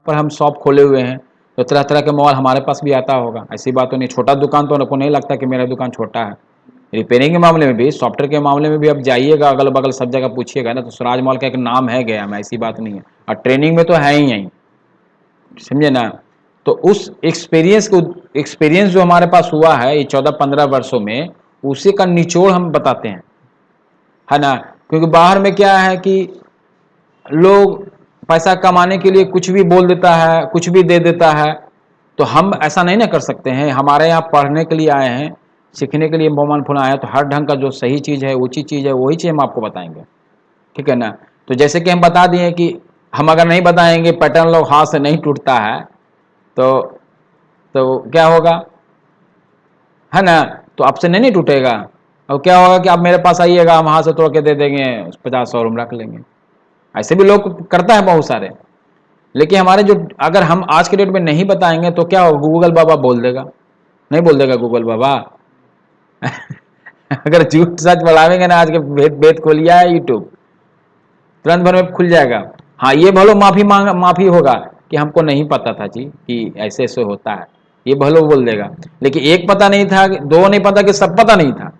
पर हम शॉप खोले हुए हैं, तो तरह तरह के मोबाइल हमारे पास भी आता होगा, ऐसी बात तो नहीं। छोटा दुकान तो उनको नहीं लगता कि मेरा दुकान छोटा है। रिपेयरिंग के मामले में भी, सॉफ्टवेयर के मामले में भी आप जाइएगा अगल बगल सब जगह पूछिएगा ना, तो स्वराज मॉल का एक नाम है गया में, ऐसी बात नहीं है। और ट्रेनिंग में तो है ही यहीं, समझे ना। तो उस एक्सपीरियंस जो हमारे पास हुआ है ये 14-15 वर्षों में, उसी का निचोड़ हम बताते हैं, है ना। क्योंकि बाहर में क्या है कि लोग पैसा कमाने के लिए कुछ भी बोल देता है, कुछ भी दे देता है। तो हम ऐसा नहीं ना कर सकते हैं। हमारे यहाँ पढ़ने के लिए आए हैं, सीखने के लिए मोबाइल फोन आया है, तो हर ढंग का जो सही चीज़ है, उचित चीज़ है, वही चीज़ हम आपको बताएंगे, ठीक है ना। तो जैसे कि हम बता दिए कि हम अगर नहीं बताएंगे पैटर्न लोग हाथ से नहीं टूटता है, तो क्या होगा, है ना। तो आपसे नहीं टूटेगा। और क्या होगा कि आप मेरे पास आइएगा, हम हाथ से तोड़ के दे देंगे, 50-100 रूम रख लेंगे। ऐसे भी लोग करता है बहुत सारे। लेकिन हमारे जो, अगर हम आज के डेट में नहीं बताएंगे तो क्या होगा, गूगल बाबा बोल देगा, नहीं बोल देगा गूगल बाबा। अगर झूठ सच बढ़ावेंगे ना, आज के भेद खोलिया है यूट्यूब, तुरंत भर में खुल जाएगा। हाँ, ये भलो माफी होगा कि हमको नहीं पता था जी कि ऐसे ऐसे होता है, ये भलो बोल देगा। लेकिन एक पता नहीं था, दो नहीं पता कि सब पता नहीं था,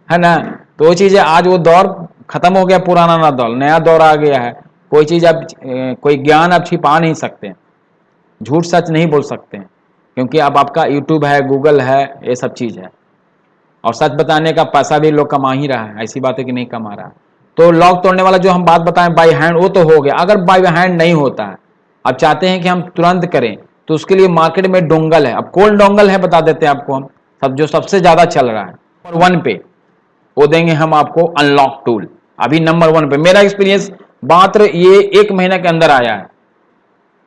है ना। तो वो चीज़ है, आज वो दौर खत्म हो गया, पुराना ना दौर, नया दौर आ गया है। कोई चीज़ आप, कोई ज्ञान आप छिपा नहीं सकते, झूठ सच नहीं बोल सकते, क्योंकि अब आपका यूट्यूब है, गूगल है, ये सब चीज़ है। और सच बताने का पैसा भी लोग कमा ही रहा है, ऐसी बात है कि नहीं कमा रहा। तो लॉक तोड़ने वाला जो हम बात बताएं बाई हैंड, वो तो हो गया। अगर बाई हैंड नहीं होता है, अब चाहते हैं कि हम तुरंत करें, तो उसके लिए मार्केट में डोंगल है। अब कौन डोंगल है बता देते हैं आपको हम, सब जो सबसे ज़्यादा चल रहा है नंबर 1 पे, वो देंगे हम आपको अनलॉक टूल। अभी नंबर 1 पे मेरा एक्सपीरियंस मात्र ये 1 महीना के अंदर आया है।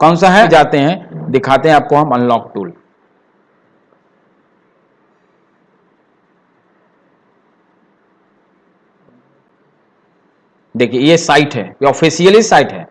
कौन सा है, जाते हैं दिखाते हैं आपको हम अनलॉक टूल। देखिए ये साइट है, ये ऑफिशियली साइट है,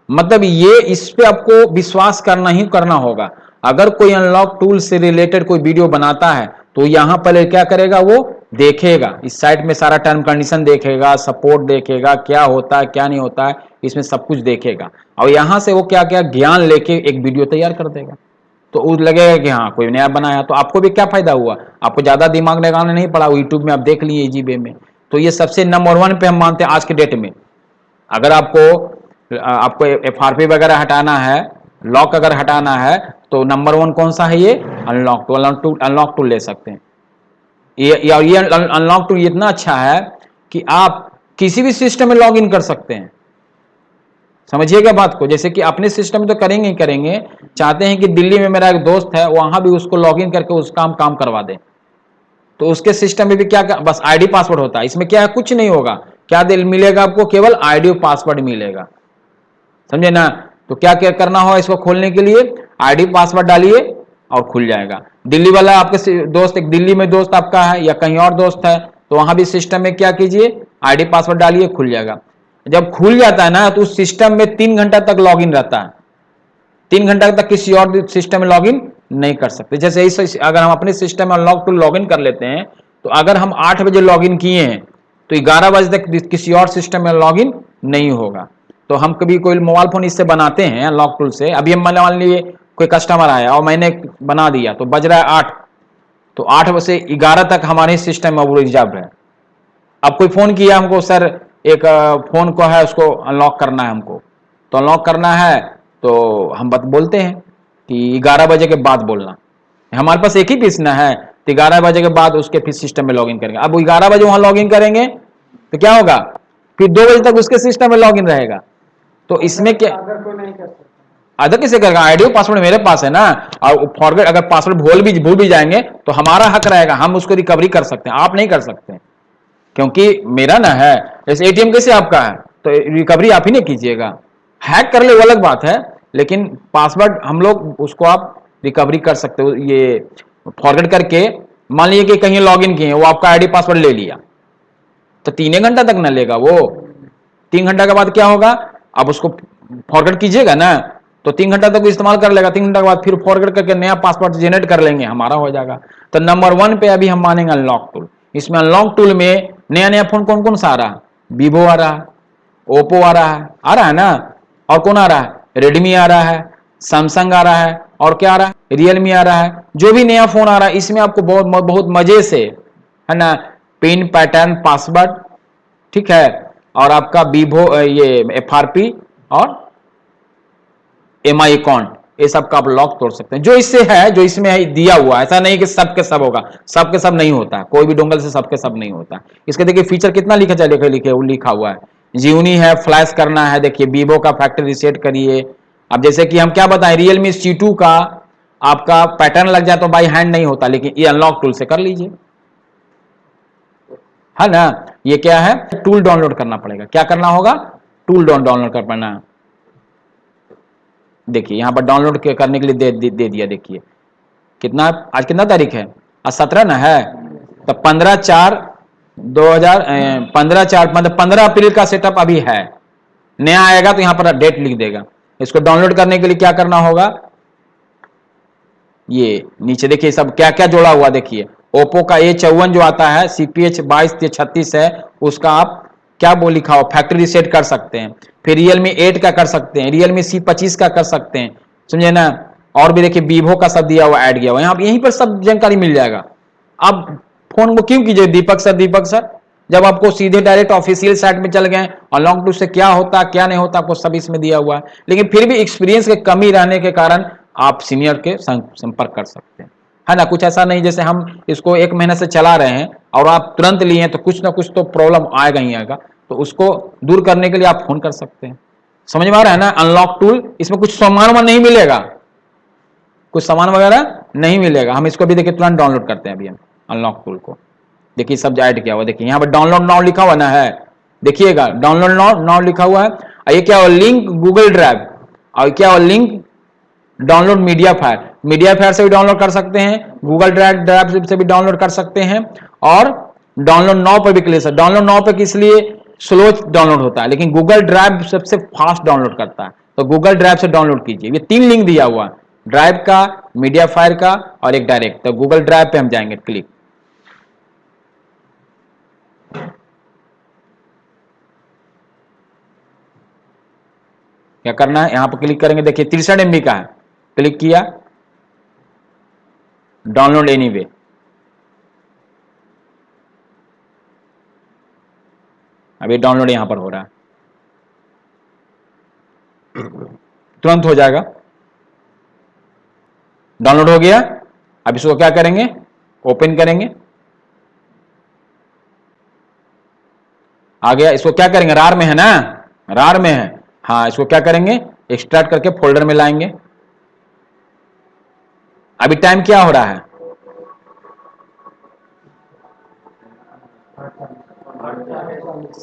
मतलब ये, इस पे आपको विश्वास करना ही करना होगा। अगर कोई अनलॉक टूल से रिलेटेड कोई वीडियो बनाता है, तो यहां पहले क्या करेगा, वो देखेगा इस साइट में सारा टर्म कंडीशन देखेगा, सपोर्ट देखेगा, क्या होता है क्या नहीं होता है, इसमें सब कुछ देखेगा। और यहां से वो क्या क्या ज्ञान लेके एक वीडियो तैयार कर देगा। तो उस लगेगा कि हाँ कोई नया बनाया, तो आपको भी क्या फायदा हुआ, आपको ज्यादा दिमाग लगाना नहीं पड़ा, यूट्यूब में आप देख लिए इजी में। तो ये सबसे नंबर 1 पे हम मानते हैं आज के डेट में। अगर आपको FRP वगैरह हटाना है, लॉक अगर हटाना है, तो नंबर 1 कौन सा है, ये अनलॉक टूल ले सकते हैं। ये अनलॉक टूल इतना अच्छा है कि आप किसी भी सिस्टम में लॉग इन कर सकते हैं। समझिएगा बात को, जैसे कि अपने सिस्टम में तो करेंगे ही करेंगे, चाहते हैं कि दिल्ली में मेरा एक दोस्त है, वहां भी उसको लॉग इन करके उसका हम काम करवा दें, तो उसके सिस्टम में भी क्या, बस आईडी पासवर्ड होता है। इसमें क्या है, कुछ नहीं होगा, क्या मिलेगा आपको, केवल आईडी और पासवर्ड मिलेगा, समझे ना। तो क्या क्या करना हो इसको खोलने के लिए, आईडी पासवर्ड डालिए और खुल जाएगा। दिल्ली वाला आपके दोस्त, एक दिल्ली में दोस्त आपका है या कहीं और दोस्त है, तो वहां भी सिस्टम में क्या कीजिए, आईडी पासवर्ड डालिए, खुल जाएगा। जब खुल जाता है ना, तो उस सिस्टम में 3 घंटा तक लॉगिन रहता है। 3 घंटा तक किसी और सिस्टम में लॉगिन नहीं कर सकते। जैसे इस अगर हम अपने सिस्टम में अनलॉक टू लॉगिन कर लेते हैं, तो अगर हम 8 बजे लॉगिन किए हैं, तो 11 बजे तक किसी और सिस्टम में लॉगिन नहीं होगा। तो हम कभी कोई मोबाइल फोन इससे बनाते हैं अनलॉक टूल से, अभी हम मान लिए कोई कस्टमर आया और मैंने बना दिया, तो बज रहा है 8, तो 8 बजे से 11 तक हमारे सिस्टम में वो रिजर्व है। अब कोई फोन किया हमको, सर एक फोन को है उसको अनलॉक करना है हमको, तो अनलॉक करना है, तो हम बोलते हैं कि 11 बजे के बाद बोलना। हमारे पास एक ही पीस ना है, तो 11 बजे के बाद उसके फिर सिस्टम में लॉगिन करेंगे। अब 11 बजे वहां लॉगिन करेंगे तो क्या होगा, फिर 2 बजे तक उसके सिस्टम में लॉगिन रहेगा। तो इसमें क्या, अदर किसे करेगा, आईडी पासवर्ड मेरे पास है ना, और फॉरगेट अगर पासवर्ड भूल भी जाएंगे तो हमारा हक रहेगा, हम उसको रिकवरी कर सकते हैं, आप नहीं कर सकते, क्योंकि मेरा ना है। जैसे एटीएम कैसे आपका है, तो रिकवरी आप ही नहीं कीजिएगा, हैक कर ले वो अलग बात है, लेकिन पासवर्ड हम लोग उसको आप रिकवरी कर सकते हो। ये फॉरगेट करके मान लीजिए कि कहीं लॉगिन किए, वो आपका आईडी पासवर्ड ले लिया, तो 3 घंटा तक ना लेगा वो। 3 घंटा के बाद क्या होगा, अब उसको फॉरगेट कीजिएगा ना, तो 3 घंटा तक इस्तेमाल कर लेगा, 3 घंटा के बाद फिर फॉरगेट करके नया पासवर्ड जनरेट कर लेंगे, हमारा हो जाएगा। तो नंबर 1 पे अभी हम मानेंगे अनलॉक टूल। इसमें अनलॉक टूल में नया नया फोन कौन कौन सा आ रहा है, वीवो आ रहा है, ओप्पो आ रहा है ना, और कौन आ रहा है, रेडमी आ रहा है, सैमसंग आ रहा है, और क्या आ रहा है, रियलमी आ रहा है। जो भी नया फोन आ रहा है इसमें आपको बहुत बहुत मजे से, है ना, पिन पैटर्न पासवर्ड, ठीक है, और आपका वीवो ये एफआरपी और एमआई अकाउंट, ये सब का आप लॉक तोड़ सकते हैं। जो इससे है, जो इसमें है दिया हुआ, ऐसा नहीं कि सबके सब होगा, सबके सब नहीं होता, कोई भी डोंगल से सबके सब नहीं होता। इसके देखिए फीचर कितना लिखा चले लिखा हुआ है, जीवनी है, फ्लैश करना है, देखिए वीवो का फैक्ट्री रीसेट करिए। अब जैसे कि हम क्या बताएं, रियलमी C2 का आपका पैटर्न लग जाए तो बाई हैंड नहीं होता, लेकिन ये अनलॉक टूल से कर लीजिए, है ना। ये क्या है, टूल डाउनलोड करना पड़ेगा, क्या करना होगा, टूल डाउनलोड करना है। देखिए यहां पर डाउनलोड करने के लिए दे दिया, देखिए कितना, आज कितना तारीख है, आज 17 ना है, तो 15/4/2000, 15/4 मतलब 15 अप्रैल का सेटअप अभी है, नया आएगा तो यहां पर डेट लिख देगा। इसको डाउनलोड करने के लिए क्या करना होगा, ये नीचे देखिए सब क्या क्या जोड़ा हुआ, देखिए ओप्पो का A54 जो आता है, CPH 2236 है, उसका आप क्या वो लिखा हो, फैक्ट्री रीसेट कर सकते हैं। फिर रियलमी 8 का कर सकते हैं, रियलमी C25 का कर सकते हैं, समझे ना। और भी देखिए वीवो का सब दिया हुआ, ऐड किया हुआ, यहाँ यहीं पर सब जानकारी मिल जाएगा। अब फोन को क्यों कीजिए दीपक सर, जब आपको सीधे डायरेक्ट ऑफिशियल साइट में चल गए और लॉन्ग टूर से क्या होता क्या नहीं होता आपको सब इसमें दिया हुआ है। लेकिन फिर भी एक्सपीरियंस की कमी रहने के कारण आप सीनियर के संपर्क कर सकते हैं, है ना। कुछ ऐसा नहीं जैसे हम इसको 1 महीने से चला रहे हैं और आप तुरंत लिए तो कुछ ना कुछ तो प्रॉब्लम आएगा ही आएगा, तो उसको दूर करने के लिए आप फोन कर सकते हैं। समझ में आ रहा है ना, अनलॉक टूल, इसमें कुछ सामान नहीं मिलेगा, कुछ सामान वगैरह नहीं मिलेगा। हम इसको भी देखिए तुरंत डाउनलोड करते हैं अभी हम अनलॉक टूल को, देखिए सब ऐड किया हुआ, देखिए यहाँ पर डाउनलोड नाउ लिखा हुआ ना है, देखिएगा डाउनलोड नाउ लिखा हुआ है। ये क्या हुआ, लिंक गूगल ड्राइव, और क्या हुआ, लिंक डाउनलोड मीडिया फायर से भी डाउनलोड कर सकते हैं, गूगल ड्राइव से भी डाउनलोड कर सकते हैं, और डाउनलोड नाउ पर भी क्लिक। डाउनलोड नाउ पर किस लिए स्लो डाउनलोड होता है, लेकिन गूगल ड्राइव सबसे फास्ट डाउनलोड करता है, तो गूगल ड्राइव से डाउनलोड कीजिए। ये 3 लिंक दिया हुआ है, ड्राइव का, मीडिया फायर का और एक डायरेक्ट, तो गूगल ड्राइव पे हम जाएंगे, क्लिक। क्या करना है, यहां पर क्लिक करेंगे, देखिए 63 MB का है, क्लिक किया, डाउनलोड एनीवे, अभी डाउनलोड यहां पर हो रहा है, तुरंत हो जाएगा, डाउनलोड हो गया। अब इसको क्या करेंगे, ओपन करेंगे, आ गया। इसको क्या करेंगे, रार में है ना, रार में है, हाँ, इसको क्या करेंगे, एक्सट्रैक्ट करके फोल्डर में लाएंगे। अभी टाइम क्या हो रहा है,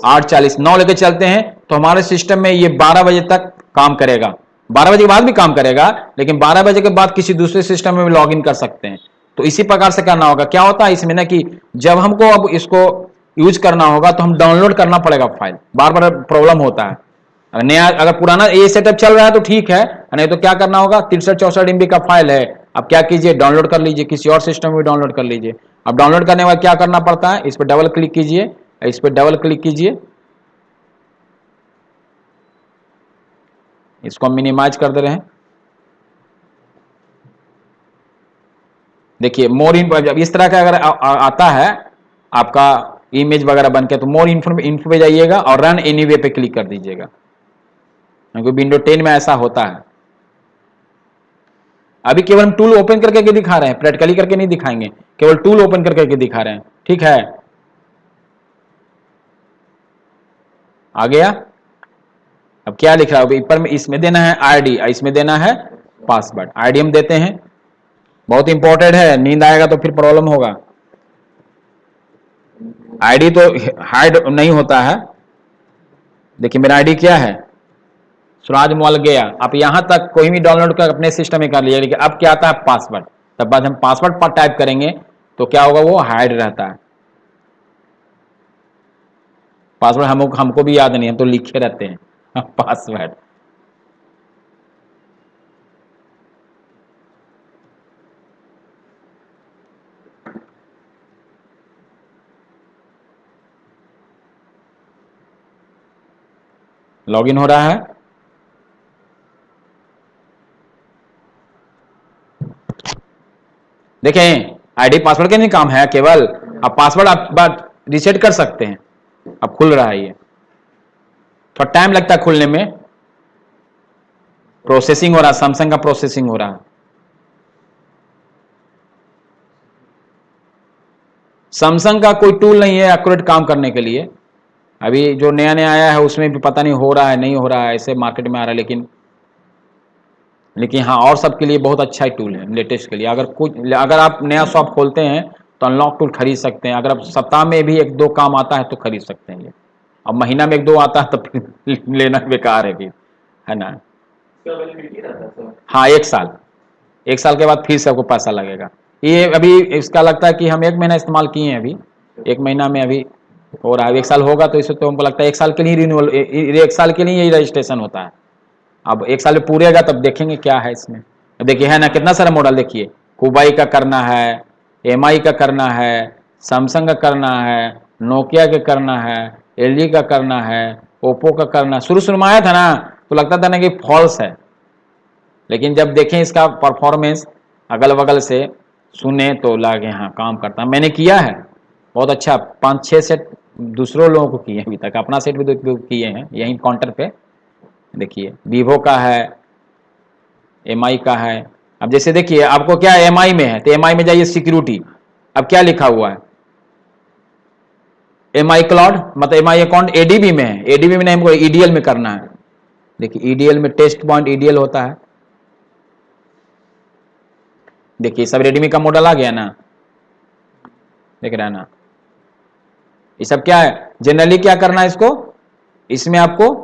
8:40, 9 लेके चलते हैं तो हमारे सिस्टम में ये 12 बजे तक काम करेगा, 12 बजे के बाद भी काम करेगा, लेकिन 12 बजे के बाद किसी दूसरे सिस्टम में भी लॉग इन कर सकते हैं। तो इसी प्रकार से करना होगा। क्या होता है इसमें ना कि जब हमको अब इसको यूज करना होगा तो हम डाउनलोड करना पड़ेगा फाइल, बार बार प्रॉब्लम होता है। नया अगर पुराना ये सेटअप चल रहा है तो ठीक है, नहीं तो क्या करना होगा, 63-64 MB का फाइल है, अब क्या कीजिए, डाउनलोड कर लीजिए, किसी और सिस्टम में डाउनलोड कर लीजिए। अब डाउनलोड करने के बाद क्या करना पड़ता है, इस पर डबल क्लिक कीजिए, इस पर डबल क्लिक कीजिए, इसको हम मिनिमाइज कर दे रहे हैं। देखिए मोर जब इस तरह का अगर आता है आपका इमेज वगैरह बन के, तो मोर इन्फो पे जाइएगा और रन एनीवे पे क्लिक कर दीजिएगा, क्योंकि विंडो 10 में ऐसा होता है। अभी केवल हम टूल ओपन करके दिखा रहे हैं, प्रैक्टिकली करके नहीं दिखाएंगे, केवल टूल ओपन करके दिखा रहे हैं, ठीक है। आ गया। अब क्या लिख रहा है, ऊपर में इसमें देना है आईडी, इसमें देना है पासवर्ड, आईडी हम देते हैं, बहुत इंपॉर्टेंट है, नींद आएगा तो फिर प्रॉब्लम होगा। आईडी तो हाइड नहीं होता है, देखिए मेरा आईडी क्या है, सुराज मॉल गया। आप यहां तक कोई भी डाउनलोड कर अपने सिस्टम में कर लिया, लेकिन अब क्या आता है पासवर्ड, तब बाद हम पासवर्ड पर टाइप करेंगे तो क्या होगा, वो हाइड रहता है। पासवर्ड हमको भी याद नहीं, हम तो लिखे रहते हैं पासवर्ड। लॉगिन हो रहा है, देखें आईडी पासवर्ड के नहीं काम है, केवल अब पासवर्ड आप रिसेट कर सकते हैं। अब खुल रहा है, ये थोड़ा टाइम लगता है खुलने में, प्रोसेसिंग हो रहा है, सैमसंग का प्रोसेसिंग हो रहा है। सैमसंग का कोई टूल नहीं है एक्यूरेट काम करने के लिए, अभी जो नया नया आया है उसमें भी पता नहीं हो रहा है नहीं हो रहा है, ऐसे मार्केट में आ रहा है। लेकिन हाँ, और सबके लिए बहुत अच्छा ही टूल है लेटेस्ट के लिए। अगर आप नया शॉप खोलते हैं तो अनलॉक टूल खरीद सकते हैं। अगर आप सप्ताह में भी 1-2 काम आता है तो खरीद सकते हैं ये। अब महीना में 1-2 आता है तो फिर लेना बेकार है फिर, है ना। हाँ, 1 साल के बाद फिर से आपको पैसा लगेगा। ये अभी इसका लगता है कि हम 1 महीना इस्तेमाल किए हैं, अभी 1 महीना में अभी हो रहा है। 1 साल होगा तो इसे तो हमको लगता है 1 साल के लिए रिन्यूअल, 1 साल के लिए ही रजिस्ट्रेशन होता है। अब 1 साल पूरेगा तब देखेंगे क्या है इसमें। देखिए है ना, कितना सारा मॉडल देखिए, हुवाई का करना है, एमआई का करना है, सैमसंग का करना है, नोकिया का करना है, एलजी का करना है, ओप्पो का करना। शुरू में आया था ना तो लगता था ना कि फॉल्स है, लेकिन जब देखें इसका परफॉर्मेंस अगल बगल से सुने तो लगे हाँ काम करता है। मैंने किया है बहुत अच्छा, 5-6 सेट दूसरों लोगों को किए अभी तक, अपना सेट भी तो किए हैं यहीं काउंटर पे। देखिए वीवो का है, एमआई का है। अब जैसे देखिए आपको क्या एमआई में है तो एमआई में जाइए सिक्योरिटी, अब क्या लिखा हुआ है एमआई क्लाउड, मतलब एमआई अकाउंट एडीबी में है, एडीबी में नहीं हमको ईडीएल में करना है। देखिए ईडीएल में टेस्ट पॉइंट ईडीएल होता है। देखिए सब रेडमी का मॉडल आ गया ना, देख रहे हैं ना। ये सब क्या है, जनरली क्या करना है इसको, इसमें आपको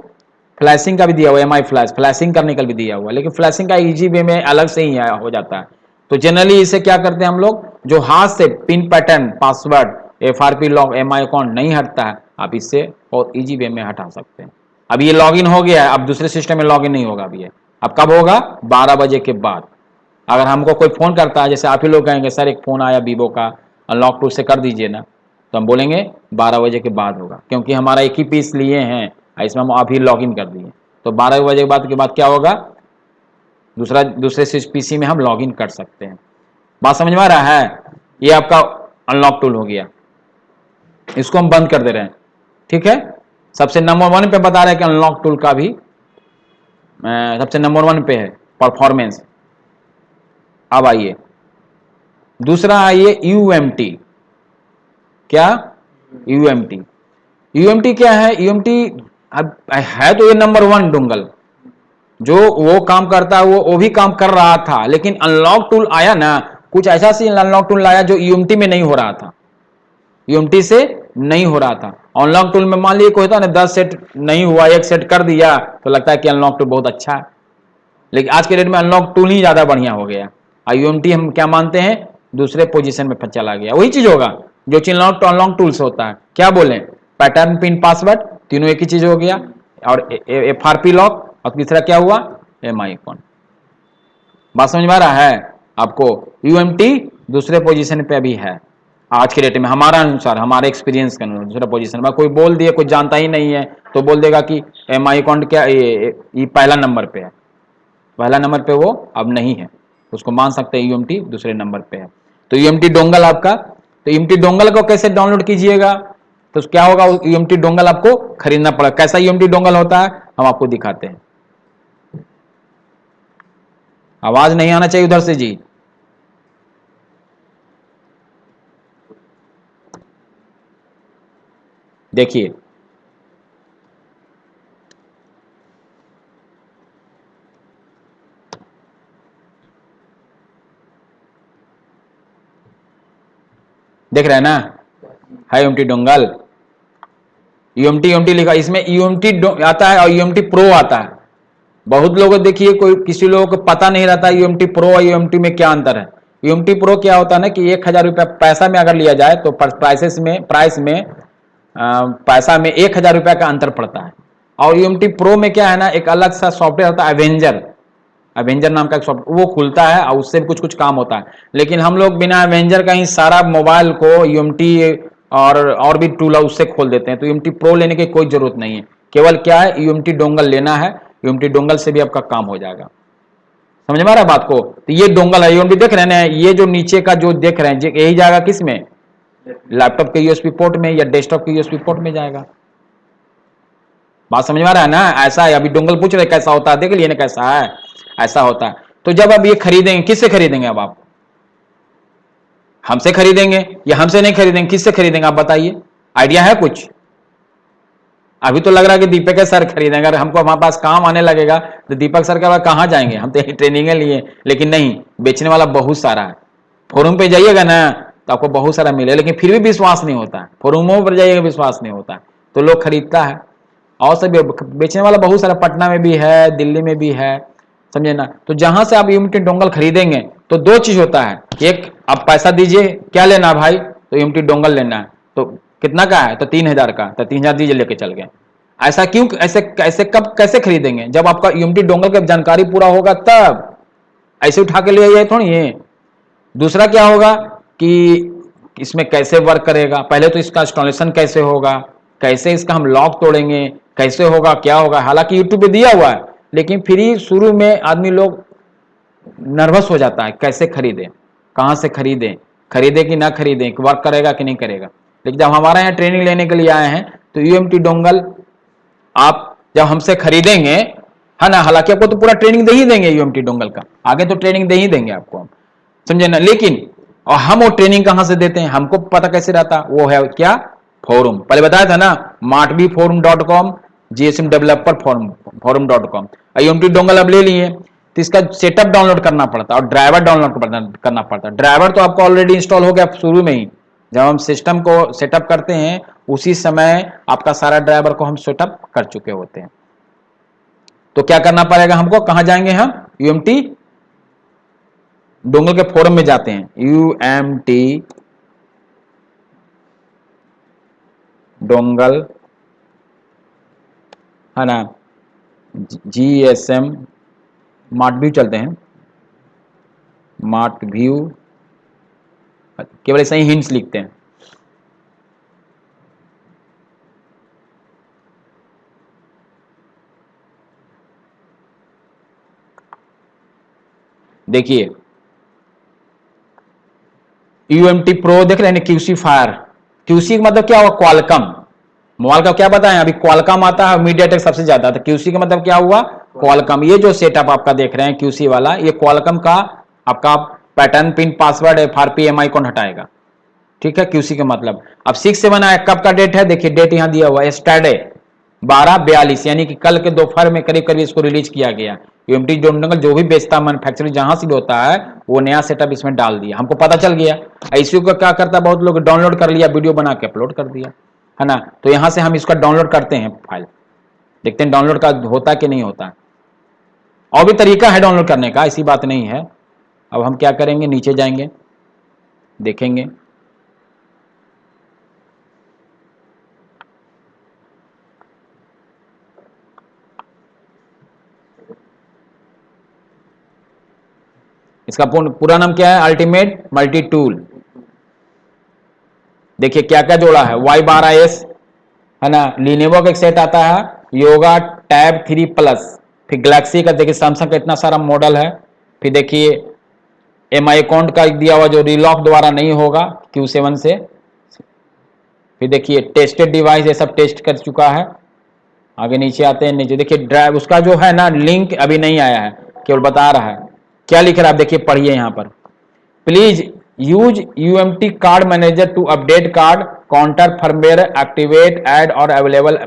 फ्लैशिंग का भी दिया हुआ है, एमआई फ्लैशिंग करने का भी दिया हुआ है, लेकिन फ्लैशिंग का इजी वे में अलग से ही हो जाता है। तो जनरली इसे क्या करते हैं हम लोग, जो हाथ से pin pattern password FRP lock MI account नहीं हटता है, आप इससे बहुत इजी वे में हटा सकते हैं। अब ये लॉगिन हो गया है, अब दूसरे सिस्टम में लॉगिन नहीं होगा। अब ये अब कब होगा, 12 बजे के बाद। अगर हमको कोई फोन करता है, जैसे आप ही लोग कहेंगे सर एक फोन आया वीवो का, अनलॉक टूल से कर दीजिए ना, तो हम बोलेंगे 12 बजे के बाद होगा, क्योंकि हमारा एक ही पीस लिए हैं, इसमें हम अभी लॉगिन कर दिए। तो 12 बजे के बाद क्या होगा, दूसरे पीसी में हम लॉगिन कर सकते हैं। बात समझ में आ रहा है। ये आपका अनलॉक टूल हो गया, इसको हम बंद कर दे रहे हैं। ठीक है, सबसे नंबर 1 पे बता रहे हैं कि अनलॉक टूल का भी सबसे नंबर 1 पे है परफॉर्मेंस। अब आइए दूसरा, आइए यूएमटी। क्या यूएमटी, यूएमटी क्या है, यूएमटी अब है तो ये नंबर 1 डोंगल, जो वो काम करता है वो भी काम कर रहा था, लेकिन अनलॉक टूल आया ना, कुछ ऐसा सी अनलॉक टूल आया जो यूएमटी में नहीं हो रहा था, यूएमटी से नहीं हो रहा था। अनलॉक टूल में मान लीजिए कोई होता ना 10 सेट नहीं हुआ, 1 सेट कर दिया तो लगता है कि अनलॉक टूल बहुत अच्छा है, लेकिन आज के डेट में अनलॉक टूल ही ज्यादा बढ़िया हो गया। यूएमटी हम क्या मानते हैं, दूसरे पोजीशन में चला गया। वही चीज होगा जो चीज अनलॉक टूल से होता है। क्या बोले, पैटर्न पिन पासवर्ड तीनों एक ही चीज हो गया, और एफआरपी लॉक, और तीसरा क्या हुआ, एमआई अकाउंट। बात समझ में आ रहा है आपको। यूएमटी दूसरे पोजीशन पे अभी है आज के डेट में, हमारा अनुसार, हमारे एक्सपीरियंस के अनुसार दूसरा पोजीशन में। कोई बोल दिया, कोई जानता ही नहीं है तो बोल देगा कि एमआई अकाउंट क्या ये पहला नंबर पे है, पहला नंबर पे वो अब नहीं है, उसको मान सकते हैं यूएमटी दूसरे नंबर पे है। तो यूएमटी डोंगल आपका, तो यूएमटी डोंगल को कैसे डाउनलोड कीजिएगा, तो क्या होगा, यूएमटी डोंगल आपको खरीदना पड़ेगा। कैसा यूएमटी डोंगल होता है हम आपको दिखाते हैं। आवाज नहीं आना चाहिए उधर से जी। देखिए देख रहे हैं ना, है यूएमटी डोंगल, यूएमटी लिखा, इसमें यूएमटी आता है और यूएमटी प्रो आता है। बहुत लोग देखिए, कोई किसी लोगों को पता नहीं रहता यूएमटी प्रो और यूएमटी में क्या अंतर है। यूएमटी प्रो क्या होता है ना कि 1000 रुपया पैसा में अगर लिया जाए तो प्राइस में 1000 रुपया का अंतर पड़ता है। और यूएमटी प्रो में क्या है ना, एक अलग सा सॉफ्टवेयर होता है, एवेंजर नाम का एक सॉफ्टवेयर, वो खुलता है और उससे भी कुछ काम होता है। लेकिन हम लोग बिना एवेंजर का ही सारा मोबाइल को यूएमटी और भी टूल है उससे खोल देते हैं। तो यूएमटी प्रो लेने की कोई जरूरत नहीं है, केवल क्या है, यूएमटी डोंगल लेना है, यूएमटी डोंगल से भी आपका काम हो जाएगा। समझ में आ रहा है बात को? तो ये डोंगल है, यूएमटी देख रहे हैं ना, ये जो नीचे का जो देख रहे हैं यही जाएगा किस में, लैपटॉप के यूएसबी पोर्ट में या डेस्कटॉप के यूएसबी पोर्ट में जाएगा। बात समझ में आ रहा है ना? ऐसा है, अभी डोंगल पूछ रहे कैसा होता है, देख लिए ना कैसा है, ऐसा होता है। तो जब अब ये खरीदेंगे, किससे खरीदेंगे? अब आप हमसे खरीदेंगे या हमसे नहीं खरीदेंगे, किससे खरीदेंगे आप बताइए, आइडिया है कुछ? अभी तो लग रहा है कि दीपक सर खरीदेंगे, अगर हमको हमारे पास काम आने लगेगा तो दीपक सर के बाद कहाँ जाएंगे, हम तो यही ट्रेनिंग लिए। लेकिन नहीं, बेचने वाला बहुत सारा है, फोरम पे जाइएगा ना तो आपको बहुत सारा मिले, लेकिन फिर भी विश्वास नहीं होता है, फोरमों पर जाइएगा विश्वास नहीं होता है, तो लोग खरीदता है। और सब बेचने वाला बहुत सारा पटना में भी है, दिल्ली में भी है, समझे ना? तो जहां से आप यूएमटी डोंगल खरीदेंगे तो दो चीज होता है, एक आप पैसा दीजिए, क्या लेना है भाई, तो यूएमटी डोंगल लेना है, तो कितना का है, तो 3000 का, तो 3000 दीजिए, लेके चल गए। ऐसा क्यों, ऐसे कैसे, कब कैसे खरीदेंगे? जब आपका यूएमटी डोंगल का जानकारी पूरा होगा तब, ऐसे उठा के ले आइए थोड़ी ये। दूसरा क्या होगा कि इसमें कैसे वर्क करेगा, पहले तो इसका इंस्टॉलेशन कैसे होगा, कैसे इसका हम लॉक तोड़ेंगे, कैसे होगा, क्या होगा। हालांकि यूट्यूब पे दिया हुआ है, लेकिन फिर ही शुरू में आदमी लोग नर्वस हो जाता है, कैसे खरीदें, कहाँ से खरीदें, खरीदे कि ना खरीदें, वर्क करेगा कि नहीं करेगा। लेकिन जब हमारे यहाँ ट्रेनिंग लेने के लिए आए हैं तो यूएमटी डोंगल आप जब हमसे खरीदेंगे, है ना, हालांकि आपको तो पूरा ट्रेनिंग दे ही देंगे यूएमटी डोंगल का, आगे तो ट्रेनिंग दे ही देंगे आपको हम, समझे ना। लेकिन और हम वो ट्रेनिंग कहां से देते हैं, हमको पता कैसे रहता, वो है क्या, फोरम। पहले बताया था ना, martbforum.com, GSM developer forum.com। UMT dongle अब ले लिए तो इसका सेटअप डाउनलोड करना पड़ता है और ड्राइवर डाउनलोड करना पड़ता है। ड्राइवर तो आपको ऑलरेडी इंस्टॉल हो गया शुरू में ही, जब हम सिस्टम को सेटअप करते हैं उसी समय आपका सारा ड्राइवर को हम सेटअप कर चुके होते हैं। तो क्या करना पड़ेगा हमको, कहां जाएंगे हम, यूएमटी डोंगल के फोरम में जाते हैं, यूएमटी डोंगल, है ना, जीएसएम मार्ट व्यू चलते हैं, मार्ट व्यू, केवल ऐसे ही हिंट्स लिखते हैं। देखिए यूएमटी प्रो देख रहे हैं, क्यूसी फायर, क्यूसी का मतलब क्या हुआ, क्वालकॉम। मोबाइल का क्या बताएं, अभी क्वालकॉम आता है, मीडियाटेक सबसे ज्यादा था। क्यूसी का मतलब क्या हुआ, क्वालकॉम। ये जो सेटअप आपका देख रहे हैं क्यूसी वाला, ये क्वालकॉम का आपका pattern, pin, password, FRP, MI कौन हटाएगा, ठीक है, क्यूसी का मतलब। अब 6/7 आया, कब का डेट है, देखिए डेट यहां दिया हुआ है, स्टैडे 12/42, यानी कि कल के दोपहर में करीब करीब इसको रिलीज किया गया। यूएमटी डोंगल जो भी बेचता मैन्युफैक्चरिंग जहां से भी होता है, वो नया सेटअप इसमें डाल दिया, हमको पता चल गया। ऐसी को क्या करता है, बहुत लोग डाउनलोड कर लिया, वीडियो बना के अपलोड कर दिया, है ना। तो यहां से हम इसका डाउनलोड करते हैं फाइल, देखते हैं डाउनलोड का होता कि नहीं होता। और भी तरीका है डाउनलोड करने का, ऐसी बात नहीं है। अब हम क्या करेंगे, नीचे जाएंगे, देखेंगे, इसका पूरा नाम क्या है, अल्टीमेट मल्टी टूल। देखिए क्या क्या जोड़ा है, Y12S, है ना, लिनोवो का एक सेट आता है, योगा टैब 3 प्लस, फिर गैलेक्सी का, देखिए सैमसंग का इतना सारा मॉडल है। फिर देखिए एमआई अकाउंट का दिया हुआ जो रिलॉक द्वारा नहीं होगा Q7 से। फिर देखिए टेस्टेड डिवाइस, ये सब टेस्ट कर चुका है। आगे नीचे आते हैं, नीचे देखिए ड्राइव, उसका जो है ना लिंक अभी नहीं आया है, केवल बता रहा है क्या लिख रहा है, आप देखिए पढ़िए यहाँ पर, please use UMT card manager to update card counter firmware, activate, add और अवेलेबल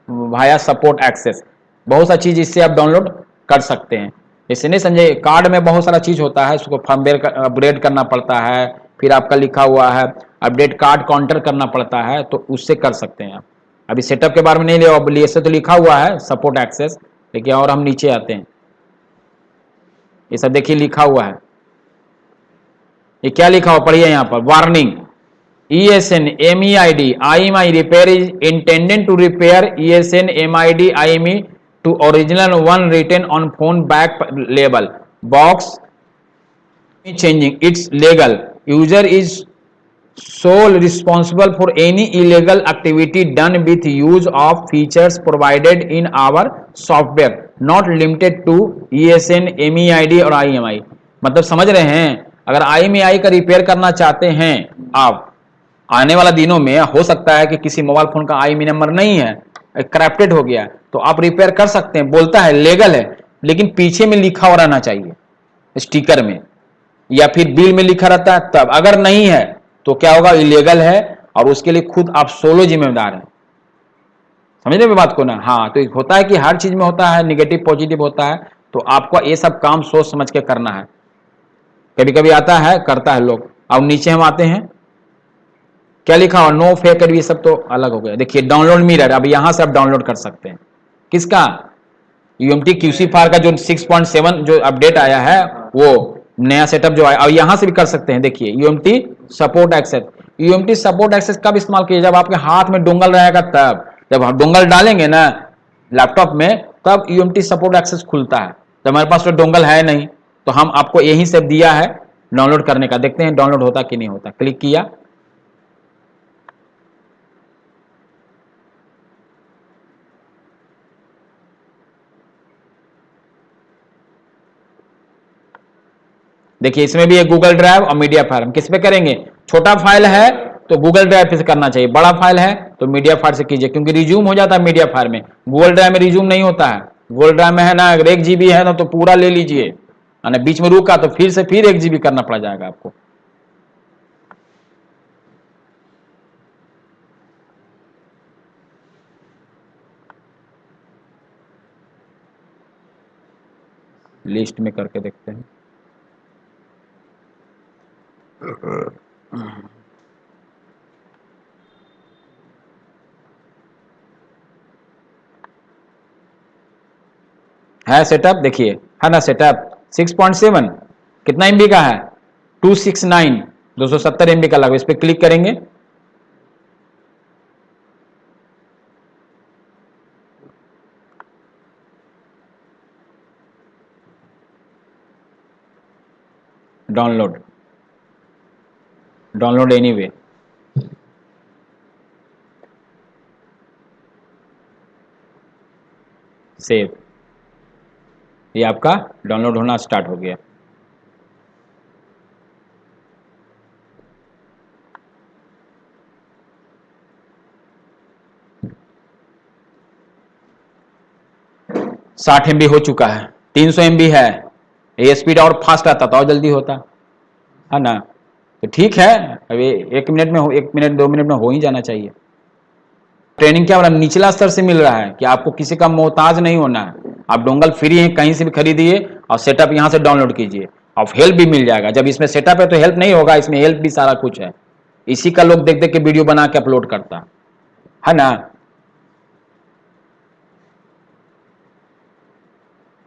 वाया सपोर्ट एक्सेस। बहुत सा चीज इससे आप डाउनलोड कर सकते हैं। इससे नहीं समझे, कार्ड में बहुत सारा चीज होता है, उसको फर्मवेयर अपग्रेड करना पड़ता है, फिर आपका लिखा हुआ है अपडेट कार्ड काउंटर करना पड़ता है, तो उससे कर सकते हैं आप। अभी सेटअप के बारे में नहीं ले, इससे तो लिखा हुआ है सपोर्ट एक्सेस, लेकिन और हम नीचे आते हैं, ये सब देखिए लिखा हुआ है, ये क्या लिखा हुआ पढ़िए यहाँ पर, warning, ESN MEID IMEI repair is intended to repair ESN MEID IME to original one written on phone back label box, changing its legal user is sole responsible for any illegal activity done with use of features provided in our software not limited to ESN, MEID और IMI। मतलब समझ रहे हैं, अगर IMEI का repair करना चाहते हैं आप, आने वाला दिनों में हो सकता है कि किसी मोबाइल फोन का IMEI नंबर नहीं है, करप्टेड हो गया, तो आप रिपेयर कर सकते हैं, बोलता है लीगल है, लेकिन पीछे में लिखा हुआ रहना चाहिए स्टिकर में या फिर बिल में लिखा रहता है तब। अगर नहीं है तो क्या होगा, इलीगल है और उसके लिए खुद आप सोलो जिम्मेदार हैं। समझ रहे बात को ना? हाँ, तो होता है कि हर चीज में होता है नेगेटिव पॉजिटिव होता है, तो आपको ये सब काम सोच समझ के करना है। कभी कभी आता है करता है लोग। अब नीचे हम आते हैं, क्या लिखा हुआ, नो फेक, ये सब तो अलग हो गया। देखिए डाउनलोड मिरर, अब यहां से आप डाउनलोड कर सकते हैं। किसका? यूएमटी क्यूसी फायर का जो 6.7 जो अपडेट आया है, वो नया सेटअप जो आया, और यहां से भी कर सकते हैं। देखिए UMT support access. UMT support access कब इस्तेमाल किया? जब आपके हाथ में डोंगल रहेगा तब, जब हम डोंगल डालेंगे ना लैपटॉप में, तब यूएमटी सपोर्ट एक्सेस खुलता है। तो हमारे पास तो डोंगल है नहीं, तो हम आपको यहीं से दिया है डाउनलोड करने का। देखते हैं डाउनलोड होता कि नहीं होता। क्लिक किया, देखिए इसमें भी एक गूगल ड्राइव और मीडिया फायर। हम किस पे करेंगे? छोटा फाइल है तो गूगल ड्राइव पे से करना चाहिए, बड़ा फाइल है तो मीडिया फायर से कीजिए, क्योंकि रिज्यूम हो जाता है मीडिया फायर में। गूगल ड्राइव में रिज्यूम नहीं होता है। गूगल ड्राइव में है ना, अगर 1 GB है ना तो पूरा ले लीजिए, ना बीच में रुका तो फिर से 1 GB करना पड़ जाएगा आपको। लिस्ट में करके देखते हैं। है सेटअप, देखिए है ना सेटअप 6.7, कितना MB का है? 269, 270 MB का लगा। इस पर क्लिक करेंगे, डाउनलोड, डाउनलोड एनीवे, सेव, ये आपका डाउनलोड होना स्टार्ट हो गया। साठ MB हो चुका है, 300 MB है। ये स्पीड और फास्ट आता तो और जल्दी होता है ना। तो ठीक है, अभी 1 मिनट में 1 मिनट 2 मिनट में हो ही जाना चाहिए। ट्रेनिंग क्या वाला निचला स्तर से मिल रहा है कि आपको किसी का मोहताज नहीं होना है। आप डोंगल फ्री है, कहीं से भी खरीदिए और सेटअप यहां से डाउनलोड कीजिए, और हेल्प भी मिल जाएगा। जब इसमें सेटअप है तो हेल्प नहीं होगा, इसमें हेल्प भी सारा कुछ है। इसी का लोग देख देख के वीडियो बना के अपलोड करता है ना।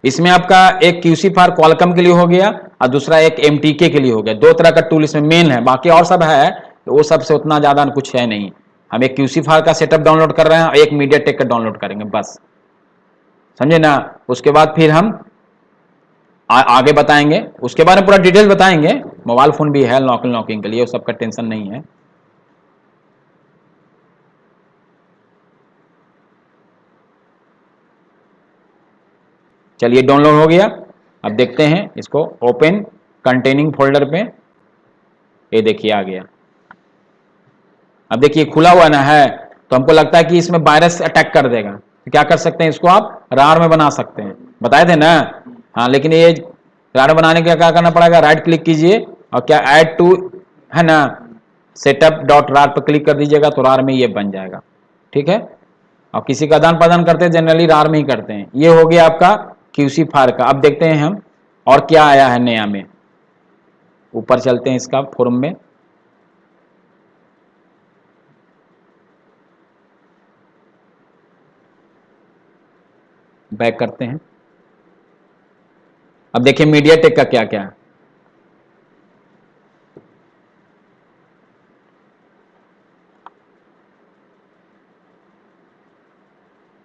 इसमें आपका एक क्यूसी फायर क्वालकॉम के लिए हो गया और दूसरा एक एमटीके के लिए हो गया। 2 तरह का टूल इसमें मेन है, बाकी और सब है तो वो सबसे उतना ज्यादा कुछ है नहीं। हम एक क्यूसी फायर का सेटअप डाउनलोड कर रहे हैं और एक मीडिया टेक का डाउनलोड करेंगे बस, समझे ना। उसके बाद फिर हम आगे बताएंगे, उसके बारे में पूरा डिटेल बताएंगे। मोबाइल फोन भी है लॉकिंग के लिए, वो सबका टेंशन नहीं है। चलिए डाउनलोड हो गया। अब देखते हैं इसको, ओपन कंटेनिंग फोल्डर पे, ये देखिए आ गया। अब देखिए खुला हुआ ना है, तो हमको लगता है कि इसमें वायरस अटैक कर देगा, तो क्या कर सकते हैं, इसको आप रार में बना सकते हैं, बताए थे ना। हाँ, लेकिन ये रार बनाने का क्या करना पड़ेगा, राइट क्लिक कीजिए और क्या ऐड टू है ना, सेटअप डॉट रार पर क्लिक कर दीजिएगा तो रार में ये बन जाएगा। ठीक है, और किसी का आदान प्रदान करते हैं जनरली रार में ही करते हैं। ये हो गया आपका क्यूसी फायर का। अब देखते हैं हम और क्या आया है नया में। ऊपर चलते हैं इसका फोरम में, बैक करते हैं। अब देखिए मीडिया टेक का क्या क्या है।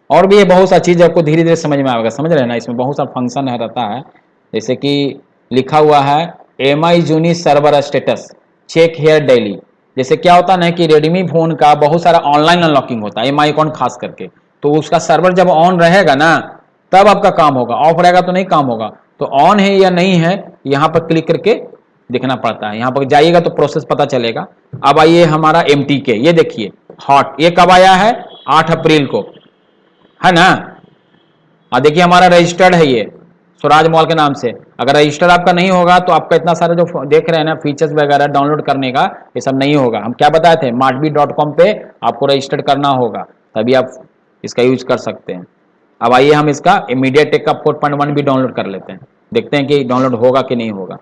और भी ये बहुत सा चीज आपको धीरे धीरे समझ में आएगा, समझ रहे हैं ना। इसमें बहुत सा फंक्शन है रहता है, जैसे कि लिखा हुआ है MI जूनी server status check here daily. जैसे क्या होता है ना कि रेडमी फोन का बहुत सारा ऑनलाइन अनलॉकिंग होता है, एमआई अकाउंट खास करके, तो उसका सर्वर जब ऑन रहेगा ना तब आपका काम होगा, ऑफ रहेगा तो नहीं काम होगा। तो ऑन है या नहीं है यहाँ पर क्लिक करके देखना पड़ता है, यहाँ पर जाइएगा तो प्रोसेस पता चलेगा। अब आइए हमारा MTK, ये देखिए हॉट, ये कब आया है 8 अप्रैल को, है ना। और देखिए हमारा रजिस्टर्ड है ये स्वराज मॉल के नाम से। अगर रजिस्टर आपका नहीं होगा तो आपका इतना सारा जो देख रहे हैं ना फीचर्स वगैरह डाउनलोड करने का, ये सब नहीं होगा। हम क्या बताए थे, martbit.com पे आपको रजिस्टर्ड करना होगा, तभी आप इसका यूज कर सकते हैं। अब आइए हम इसका मीडियाटेक का 4.1 भी डाउनलोड कर लेते हैं, देखते हैं कि डाउनलोड होगा कि नहीं होगा।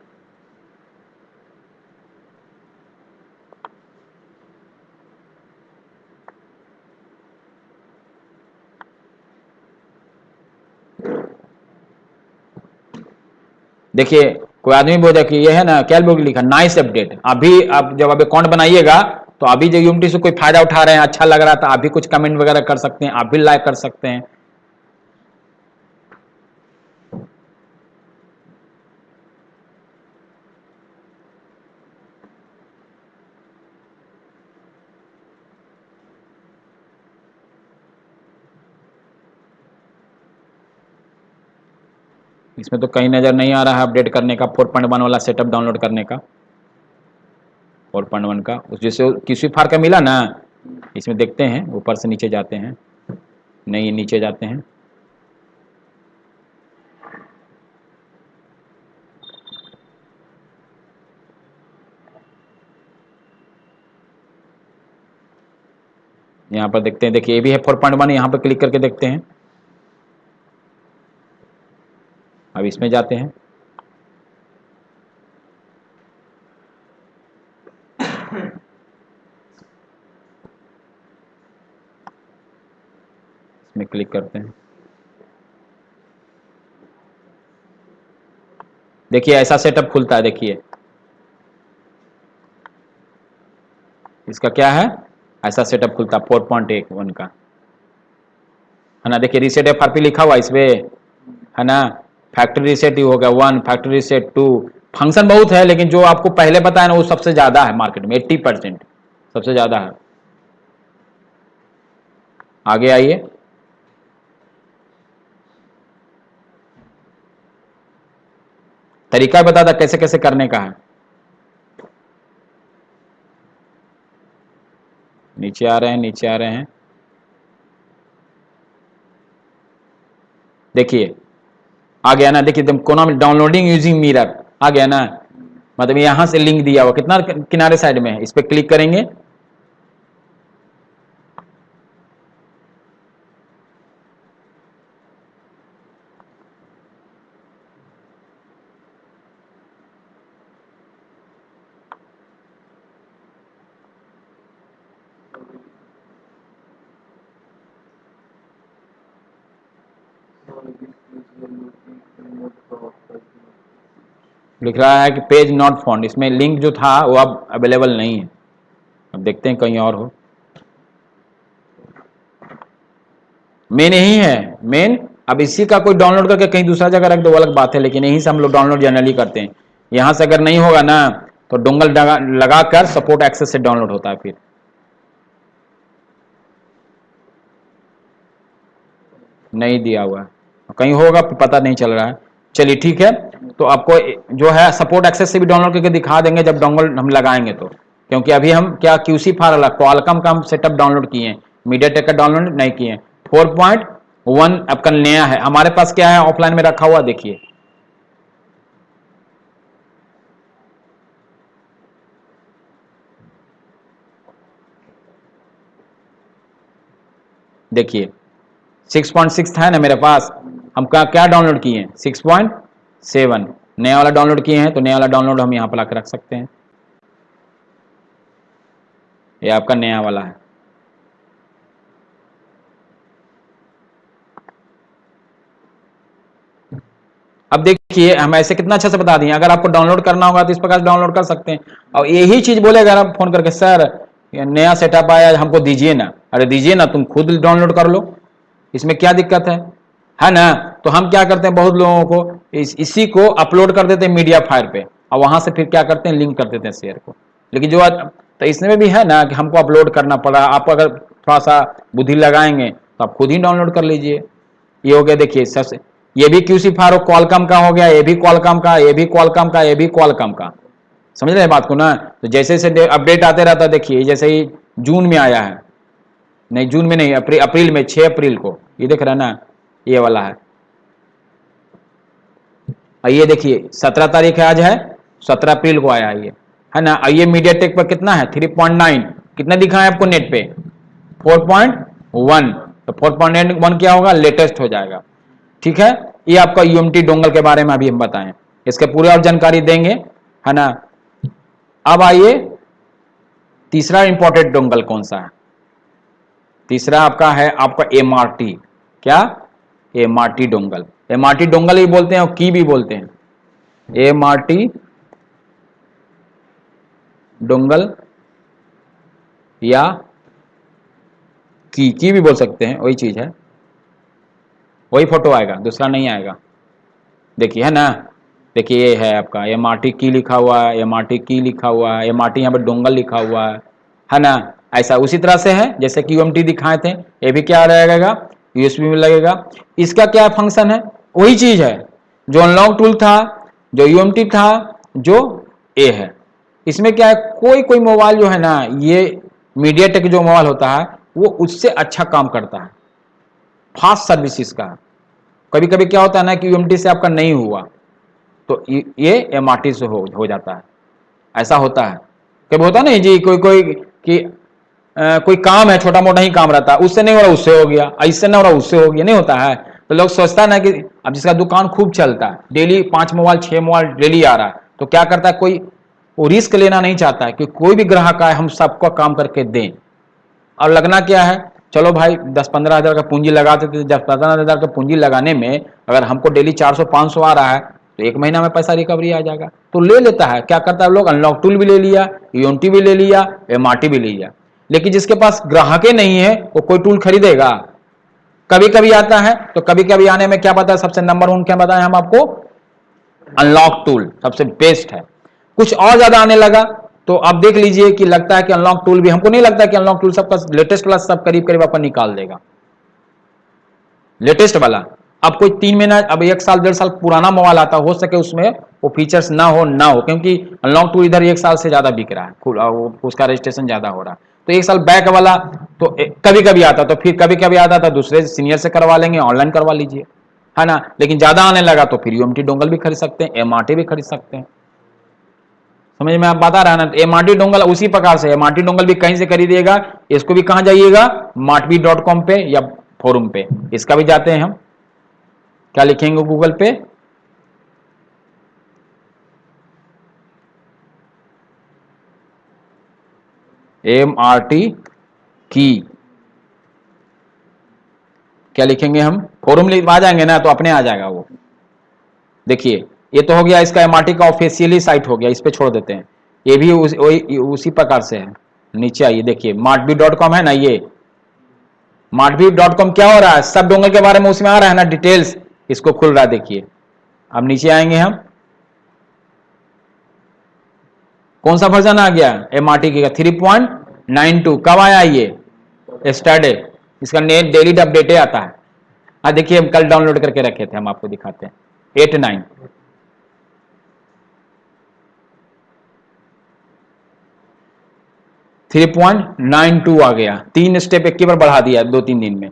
देखिए कोई आदमी बोल कि ये है ना क्या बोल लिखा नाइस अपडेट। अभी आप जब अभी अकाउंट बनाइएगा तो अभी जो यूनिटी से कोई फायदा उठा रहे हैं, अच्छा लग रहा था, आप भी कुछ कमेंट वगैरह कर सकते हैं, आप भी लाइक कर सकते हैं। इसमें तो कहीं नजर नहीं आ रहा है अपडेट करने का, 4.1 वाला सेटअप डाउनलोड करने का, 4.1 का उस जैसे किसी फार का मिला ना। इसमें देखते हैं, ऊपर से नीचे जाते हैं, नहीं नीचे जाते हैं, यहाँ पर देखते हैं। देखिए ये भी है 4.1, यहाँ पर क्लिक करके देखते हैं। अब इसमें जाते हैं, इसमें क्लिक करते हैं। देखिए ऐसा सेटअप खुलता है, देखिए इसका क्या है, ऐसा सेटअप खुलता है 4.1 का, है ना। देखिए रीसेट FRP लिखा हुआ इसमें, है ना। फैक्ट्री रीसेट ही हो गया 1, फैक्ट्री रीसेट 2, फंक्शन बहुत है लेकिन जो आपको पहले बताया ना वो सबसे ज्यादा है मार्केट में, 80% सबसे ज्यादा है। आगे आइए, तरीका बता था कैसे कैसे करने का है। नीचे आ रहे हैं, नीचे आ रहे हैं, देखिए आ गया ना। देखिए एकदम कोना में डाउनलोडिंग यूजिंग मिरर आ गया ना, मतलब यहां से लिंक दिया हुआ कितना किनारे साइड में है, इस पर क्लिक करेंगे। लिख रहा है कि पेज नॉट फाउंड, इसमें लिंक जो था वो अब अवेलेबल नहीं है। अब देखते हैं कहीं और हो। मेन यही है मेन। अब इसी का कोई डाउनलोड करके कहीं दूसरा जगह रख दो वो अलग बात है, लेकिन यहीं से हम लोग डाउनलोड जनरली करते हैं। यहां से अगर नहीं होगा ना तो डोंगल लगाकर सपोर्ट एक्सेस से डाउनलोड होता है, फिर नहीं दिया हुआ है, कहीं होगा पता नहीं चल रहा है। चलिए ठीक है, तो आपको जो है सपोर्ट एक्सेस से भी डाउनलोड करके दिखा देंगे जब डोंगल हम लगाएंगे तो, क्योंकि अभी हम क्या QC फार अलग क्वालकॉम का हम सेटअप डाउनलोड किए हैं, मीडियाटेक का डाउनलोड नहीं किए। 4.1 आपका नया है, हमारे पास क्या है ऑफलाइन में रखा हुआ, देखिए देखिए 6.6 था ना मेरे पास, हम क्या क्या डाउनलोड किए हैं 6.7, नया वाला डाउनलोड किए हैं तो नया वाला डाउनलोड हम यहाँ पर लाकर रख सकते हैं। ये आपका नया वाला है। अब देखिए हम ऐसे कितना अच्छा से बता दिए, अगर आपको डाउनलोड करना होगा तो इस प्रकार से डाउनलोड कर सकते हैं। और यही चीज बोले अगर आप फोन करके सर नया सेटअप आया हमको दीजिए ना, अरे दीजिए ना, तुम खुद डाउनलोड कर लो, इसमें क्या दिक्कत है ना। तो हम क्या करते हैं बहुत लोगों को इसी को अपलोड कर देते हैं मीडिया फायर पे, और वहां से फिर क्या करते हैं लिंक कर देते हैं शेयर को। लेकिन जो तो इसमें भी है ना कि हमको अपलोड करना पड़ा। आप अगर थोड़ा सा बुद्धि लगाएंगे तो आप खुद ही डाउनलोड कर लीजिए। ये हो गया, देखिए सबसे, ये भी क्यूसी फारो क्वालकॉम का हो गया, ये भी क्वालकॉम का, ये भी क्वालकॉम का, ये भी क्वालकॉम का। समझ रहे बात को ना। तो जैसे जैसे अपडेट आते रहता है, देखिए जैसे ही जून में आया है, नहीं जून में नहीं, अप्रैल में, 6 अप्रैल को, ये देख रहे हैं ना, ये वाला है। और ये देखिए 17 तारीख है, आज है 17 अप्रैल को आया है ये, है ना। और ये मीडियाटेक पर कितना है, 3.9, कितना दिखा है आपको नेट पे, 4.1। तो 4.1 क्या होगा, लेटेस्ट हो जाएगा। ठीक है, ये आपका यूएमटी डोंगल के बारे में अभी हम बताएं, इसके पूरे और जानकारी देंगे, है ना। अब आइए तीसरा इंपॉर्टेंट डोंगल कौन सा है। तीसरा आपका है आपका एमआरटी। क्या, एमआरटी डोंगल। एमआरटी डोंगल ही बोलते हैं और की भी बोलते हैं, एमआरटी डोंगल या की भी बोल सकते हैं, वही चीज है, वही फोटो आएगा, दूसरा नहीं आएगा। देखिए, है ना, देखिए ये है आपका एमआरटी की लिखा हुआ है, एमआरटी की लिखा हुआ है, एमआरटी यहाँ पर डोंगल लिखा हुआ है ना। ऐसा उसी तरह से है जैसे कि यूएमटी दिखाए थे, ये भी क्या रहेगा, यूएसबी में लगेगा। इसका क्या फंक्शन है, वही चीज है जो अनलॉक टूल था, जो यूएमटी था, जो ए है। इसमें क्या है, कोई कोई मोबाइल जो है ना, ये मीडियाटेक जो मोबाइल होता है वो उससे अच्छा काम करता है, फास्ट सर्विसेज का। कभी कभी क्या होता है ना कि यूएमटी से आपका नहीं हुआ तो ये एमआरटी से हो जाता है, ऐसा होता है। कभी होता नहीं जी, कोई कोई कि कोई काम है, छोटा मोटा ही काम रहता है, उससे नहीं हो रहा उससे हो गया, इससे नहीं हो रहा उससे हो गया, नहीं होता है। तो लोग सोचता है ना कि अब जिसका दुकान खूब चलता है, डेली 5 मोबाइल 6 मोबाइल डेली आ रहा है, तो क्या करता है, कोई वो रिस्क लेना नहीं चाहता है कि कोई भी ग्राहक आए हम सबको काम करके दें। और लगना क्या है, चलो भाई 10-15 हज़ार का पूंजी लगाते थे, 10-15 हज़ार का पूंजी लगाने में अगर हमको डेली 400-500 आ रहा है तो 1 महीना में पैसा रिकवरी आ जाएगा, तो ले लेता है। क्या करता है लोग, अनलॉक टूल भी ले लिया, यूएमटी भी ले लिया, एमआरटी भी ले लिया। लेकिन जिसके पास ग्राहक नहीं है वो कोई टूल खरीदेगा। कभी कभी आता है, तो कभी कभी आने में क्या पता है, सबसे नंबर 1 क्या बताएं हम आपको, अनलॉक टूल सबसे बेस्ट है। कुछ और ज्यादा आने लगा तो आप देख लीजिए कि लगता है कि अनलॉक टूल भी, हमको नहीं लगता कि अनलॉक टूल सबका लेटेस्ट वाला सब करीब करीब अपन निकाल देगा, लेटेस्ट वाला। अब कोई 3 महीना, अब 1 साल 1.5 साल पुराना मोबाइल आता, हो सके उसमें वो फीचर्स ना हो, क्योंकि अनलॉक टूल इधर 1 साल से ज्यादा बिक रहा है, उसका रजिस्ट्रेशन ज्यादा हो रहा है। तो 1 साल बैक वाला तो कभी कभी आता, तो फिर कभी कभी आता था दूसरे सीनियर से करवा लेंगे, ऑनलाइन करवा लीजिए, है ना। लेकिन ज्यादा आने लगा तो फिर यूएमटी डोंगल भी खरीद सकते हैं, एमआरटी भी खरीद सकते हैं। समझ में आप बता रहा ना। एमआरटी डोंगल उसी प्रकार से, एमआरटी डोंगल भी कहीं से खरीदिएगा, इसको भी कहां जाइएगा, martbit.com पे या फोरम पे, इसका भी जाते हैं हम। क्या लिखेंगे गूगल पे, एमआरटी की, क्या लिखेंगे हम, फोरम आ जाएंगे ना तो अपने आ जाएगा वो। देखिए ये तो हो गया इसका एमआरटी का ऑफिशियली साइट हो गया, इस पे छोड़ देते हैं। ये भी उसी प्रकार से है। नीचे आइए, देखिए martbit.com है ना, ये martbit.com क्या हो रहा है, सब डोंगल के बारे में उसमें आ रहा है ना डिटेल्स, इसको खुल रहा है। देखिए अब नीचे आएंगे हम, कौन सा वर्जन आ गया एमआरटी का, 3.92। कब आया ये, स्टार्टे, इसका नेट डेली अपडेट आता है। हाँ देखिए हम कल डाउनलोड करके रखे थे, हम आपको दिखाते हैं, 8.9। 3.92 आ गया, 3 स्टेप एक बार बढ़ा दिया 2-3 दिन में,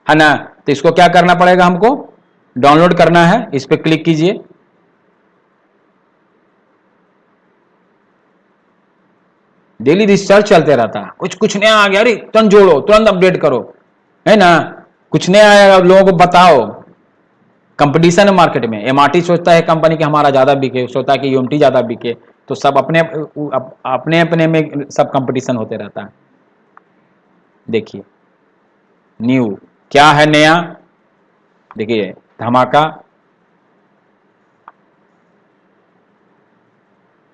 है ना। तो इसको क्या करना पड़ेगा, हमको डाउनलोड करना है, इस पर क्लिक कीजिए। डेली रिसर्च चलते रहता है, कुछ नया आ गया, अरे तुरंत जोड़ो, तुरंत अपडेट करो, है ना। कुछ नया आया लोगों को बताओ। कंपटीशन है मार्केट में, एमआरटी सोचता है कंपनी की हमारा ज्यादा बिके, सोचता है कि यूएमटी ज्यादा बिके, तो सब अपने अपने अपने में सब कंपटीशन होते रहता है। देखिए न्यू क्या है नया, देखिए धमाका,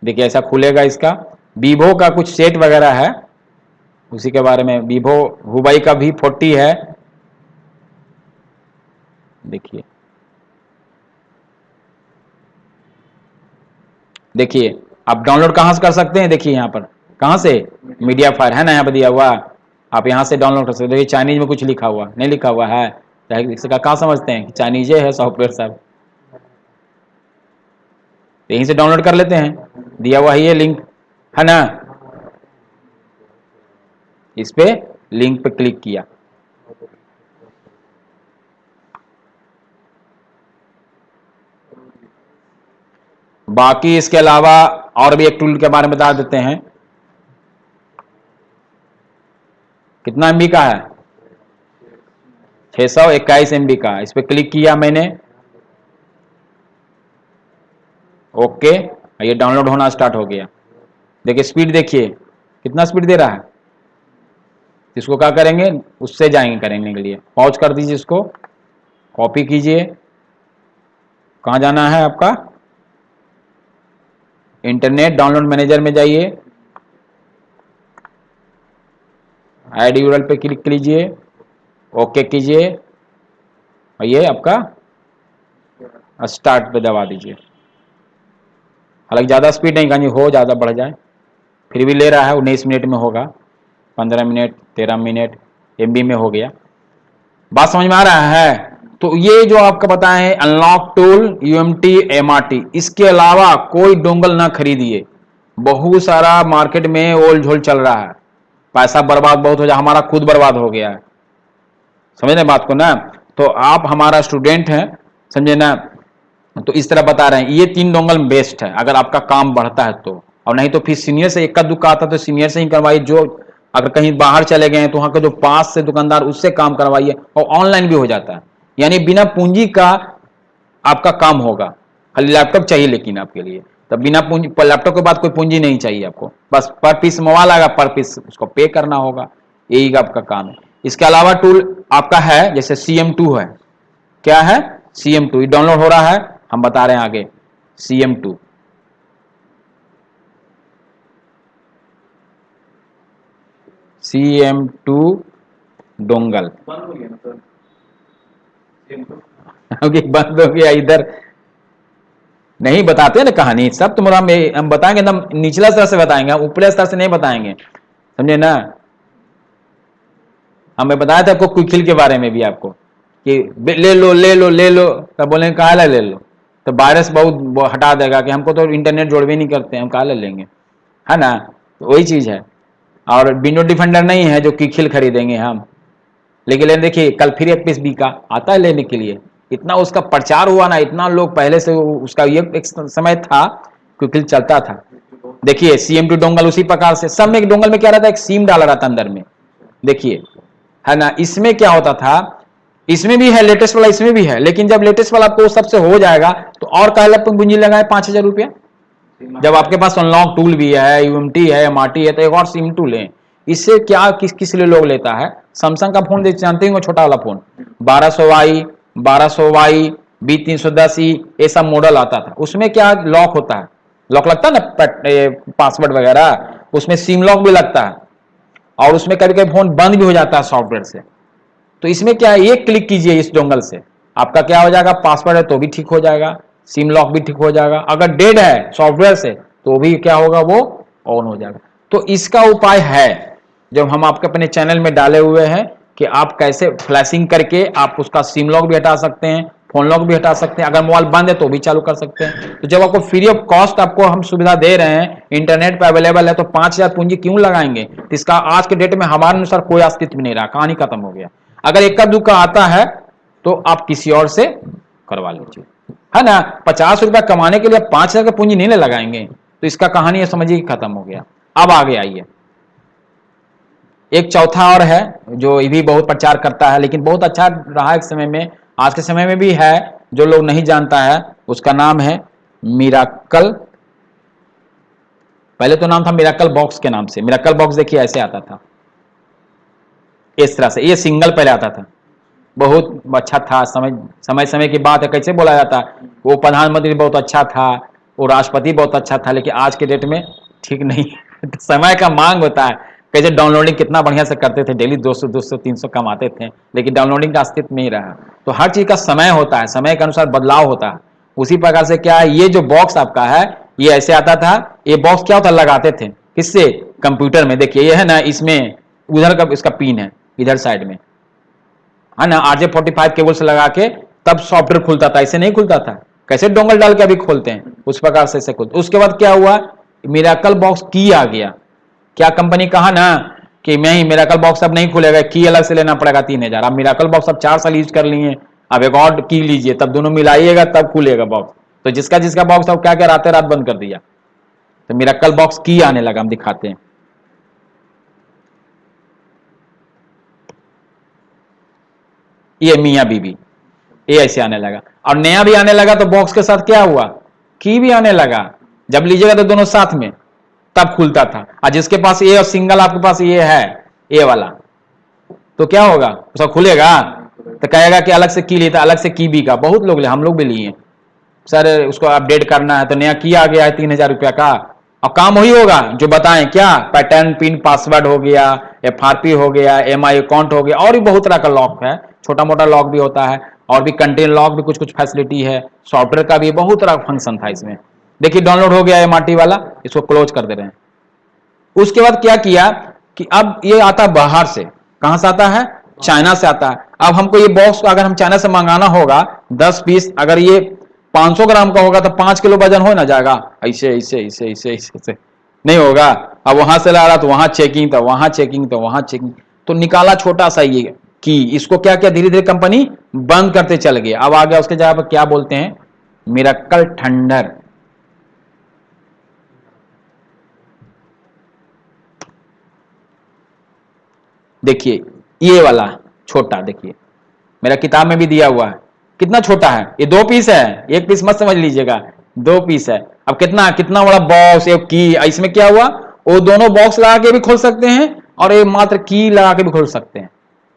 देखिए ऐसा खुलेगा। इसका वीवो का कुछ सेट वगैरह है, उसी के बारे में, वीवो हुवाई का V40 है। देखिए देखिए आप डाउनलोड कहां से कर सकते हैं, देखिए यहां पर कहाँ से? मीडिया फायर है ना, यहाँ पे दिया हुआ, आप यहाँ से डाउनलोड कर सकते हो। देखिए चाइनीज में कुछ लिखा हुआ नहीं, लिखा हुआ है, इसका कहाँ समझते हैं कि चाइनीज है सॉफ्टवेयर सब, यहीं से डाउनलोड कर लेते हैं, दिया हुआ है ये लिंक, है ना। इस पे लिंक पे क्लिक किया, बाकी इसके अलावा और भी एक टूल के बारे में बता देते हैं। कितना MB का है? 621 MB का। इस पे क्लिक किया मैंने, ओके, ये डाउनलोड होना स्टार्ट हो गया। देखिए स्पीड, देखिए कितना स्पीड दे रहा है। इसको क्या करेंगे, उससे जाएंगे करने के लिए, पॉज कर दीजिए, इसको कॉपी कीजिए, कहाँ जाना है आपका, इंटरनेट डाउनलोड मैनेजर में जाइए, ऐड यूआरएल पे क्लिक कीजिए, ओके कीजिए, और ये आपका स्टार्ट पे दबा दीजिए। हालांकि ज़्यादा स्पीड नहीं करनी हो, ज़्यादा बढ़ जाए, फिर भी ले रहा है। 19 मिनट में होगा, 15 मिनट 13 मिनट MB में हो गया। बात समझ में आ रहा है? तो ये जो आपका बताए हैं अनलॉक टूल UMT MRT, इसके अलावा कोई डोंगल ना खरीदिए। बहुत सारा मार्केट में ओल झोल चल रहा है, पैसा बर्बाद बहुत हो जाए, हमारा खुद बर्बाद हो गया है, समझे बात को ना। तो आप हमारा स्टूडेंट हैं, समझे ना, तो इस तरह बता रहे हैं, ये 3 डोंगल बेस्ट है अगर आपका काम बढ़ता है तो, और नहीं तो फिर सीनियर से इक्का दुक्का आता तो सीनियर से ही करवाइए। जो अगर कहीं बाहर चले गए हैं तो वहां का जो पास से दुकानदार, उससे काम करवाइए, और ऑनलाइन भी हो जाता है, यानी बिना पूंजी का आपका काम होगा। खाली लैपटॉप चाहिए लेकिन आपके लिए, तब बिना पूंजी, लैपटॉप के बाद कोई पूंजी नहीं चाहिए आपको, बस पर पीस मोबाइल आएगा, पर पीस उसको पे करना होगा, यही आपका काम है। इसके अलावा टूल आपका है जैसे CM2 है, क्या है CM2, डाउनलोड हो रहा है, हम बता रहे हैं आगे। CM2 डोंगल बंद हो गया इधर, नहीं बताते ना कहानी सब, तुम्हारा हम बताएंगे ना, निचला स्तर से बताएंगे, हम ऊपरी स्तर से नहीं बताएंगे, समझे ना। हमें बताया था आपको क्विकहिल के बारे में भी आपको, कि ले लो ले लो ले लो, तब बोलेंगे कहा ले लो, तो वायरस बहुत हटा देगा कि हमको तो इंटरनेट जोड़वे नहीं करते, हम कहा ले लेंगे, है ना। तो वही चीज है। और विंडो डिफेंडर नहीं है जो क्विकहिल खरीदेंगे हम, लेकिन देखिए कल फिर एक पीस बिका, आता है लेने के लिए, इतना उसका प्रचार हुआ ना, इतना लोग पहले से उसका ये एक समय था क्विकहिल चलता था। देखिए CM2 डोंगल उसी प्रकार से, सब में एक डोंगल में क्या रहता है, एक सिम डाला रहता अंदर में, देखिए, है ना। इसमें क्या होता था, इसमें भी है लेटेस्ट वाला, इसमें भी है, लेकिन जब लेटेस्ट वाला आपको सबसे हो जाएगा तो और कहला पूंजी लगाए 5000 रुपया। जब आपके पास अनलॉक टूल भी है, UMT है, MRT है, तो एक और सिम टूल है। इससे क्या किस लिए लोग लेता है, सैमसंग का फोन जानते होंगे, छोटा वाला फोन 1200i 1200y B310e, ये सब मॉडल आता था। उसमें क्या लॉक होता है, लॉक लगता है ना, पासवर्ड वगैरह, उसमें सिम लॉक भी लगता है, और उसमें कभी कभी फोन बंद भी हो जाता है सॉफ्टवेयर से। तो इसमें क्या है, एक क्लिक कीजिए इस डोंगल से, आपका क्या हो जाएगा, पासवर्ड है तो भी ठीक हो जाएगा, सिम लॉक भी ठीक हो जाएगा, अगर डेड है सॉफ्टवेयर से तो भी क्या होगा, वो ऑन हो जाएगा। तो इसका उपाय है जो हम आपके अपने चैनल में डाले हुए हैं, कि आप कैसे फ्लैशिंग करके आप उसका सिम लॉक भी हटा सकते हैं, फोन लॉक भी हटा सकते हैं, अगर मोबाइल बंद है तो भी चालू कर सकते हैं। तो जब आपको फ्री ऑफ कॉस्ट आपको हम सुविधा दे रहे हैं, इंटरनेट पे अवेलेबल है, तो 5000 पूंजी क्यों लगाएंगे। तो इसका आज के डेट में हमारे अनुसार कोई अस्तित्व नहीं रहा, कहानी खत्म हो गया। अगर इक्का दुक्का आता है तो आप किसी और से करवा लीजिए, है ना। 50 रुपया कमाने के लिए 5000 का पूंजी नहीं लगाएंगे, तो इसका कहानी समझिए खत्म हो गया। अब आगे आइए, एक चौथा और है जो ये भी बहुत प्रचार करता है, लेकिन बहुत अच्छा रहा एक समय में, आज के समय में भी है, जो लोग नहीं जानता है, उसका नाम है मिराकल। पहले तो नाम था मिराकल बॉक्स के नाम से। मिराकल बॉक्स देखिए ऐसे आता था, इस तरह से, ये सिंगल पहले आता था, बहुत अच्छा था। समय की बात है, कैसे बोला जाता, वो प्रधानमंत्री बहुत अच्छा था, वो राष्ट्रपति बहुत अच्छा था, लेकिन आज के डेट में ठीक नहीं तो समय का मांग होता है। कैसे डाउनलोडिंग कितना बढ़िया से करते थे, डेली 200 300 कमाते थे, लेकिन डाउनलोडिंग का अस्तित्व नहीं रहा। तो हर चीज का समय होता है, समय के अनुसार बदलाव होता है। उसी प्रकार से क्या है, ये जो बॉक्स आपका है, ये ऐसे आता था। ये बॉक्स क्या होता, लगाते थे किससे? कंप्यूटर में। देखिए ये है ना, इसमें उधर का इसका पिन है, इधर साइड में है ना, RJ45 केबल से लगा के तब सॉफ्टवेयर खुलता था, ऐसे नहीं खुलता था। कैसे डोंगल डाल के अभी खोलते हैं उस प्रकार से ऐसे खुलते। उसके बाद क्या हुआ, मिरेकल बॉक्स की आ गया। क्या कंपनी कहा ना कि नहीं मिरेकल बॉक्स अब नहीं खुलेगा, की अलग से लेना पड़ेगा 3000। अब मिरेकल बॉक्स अब 4 साल यूज कर लिए, अब एक और की लीजिए, तब दोनों मिलाइएगा तब खुलेगा बॉक्स। तो जिसका जिसका बॉक्स अब क्या क्या रात रात बंद कर दिया। तो मिरेकल बॉक्स की आने लगा, हम दिखाते हैं। ये मियां बीबी, ये ऐसे आने लगा। और नया भी आने लगा तो बॉक्स के साथ क्या हुआ, की भी आने लगा। जब लीजिएगा तो दोनों साथ में तब खुलता था। और जिसके पास ये और सिंगल आपके पास ये है, ये वाला, तो क्या होगा, उसका खुलेगा तो कहेगा कि अलग से की लेता, अलग से की भी का। बहुत लोग हम लोग भी लिए सर, उसको अपडेट करना है तो नया की आ गया है 3000 रुपया का, और काम वही होगा जो बताएं। क्या पैटर्न, पिन, पासवर्ड हो गया, FRP हो गया, MI अकाउंट हो गया, और भी बहुत तरह का लॉक है, छोटा मोटा लॉक भी होता है, और भी कंटेन लॉक भी कुछ कुछ फैसिलिटी है, सॉफ्टवेयर का भी बहुत तरह का फंक्शन था इसमें। देखिए डाउनलोड हो गया MRT वाला, इसको क्लोज कर दे रहे हैं। उसके बाद क्या किया कि अब ये आता है बाहर से, कहां से आता है, चाइना से आता है। अब हमको ये बॉक्स अगर हम चाइना से मंगाना होगा 10 पीस, अगर ये 500 ग्राम का होगा तो 5 किलो वजन हो ना जाएगा, ऐसे ऐसे ऐसे ऐसे ऐसे नहीं होगा। अब वहां से ला रहा तो वहां चेकिंग, तो वहां चेकिंग, तो वहां चेकिंग, तो निकाला छोटा सा ये की। इसको क्या किया, धीरे धीरे कंपनी बंद करते चल गए। अब आ गया उसके जगह पर क्या बोलते हैं, मिरेकल थंडर। देखिए ये वाला छोटा, देखिए मेरा किताब में भी दिया हुआ है, कितना छोटा है। ये 2 पीस है, 1 पीस मत समझ लीजिएगा, 2 पीस है। अब कितना कितना बड़ा बॉक्स, एक की। इसमें क्या हुआ, वो दोनों बॉक्स लगा के भी खोल सकते हैं और ये मात्र की लगा के भी खोल सकते हैं।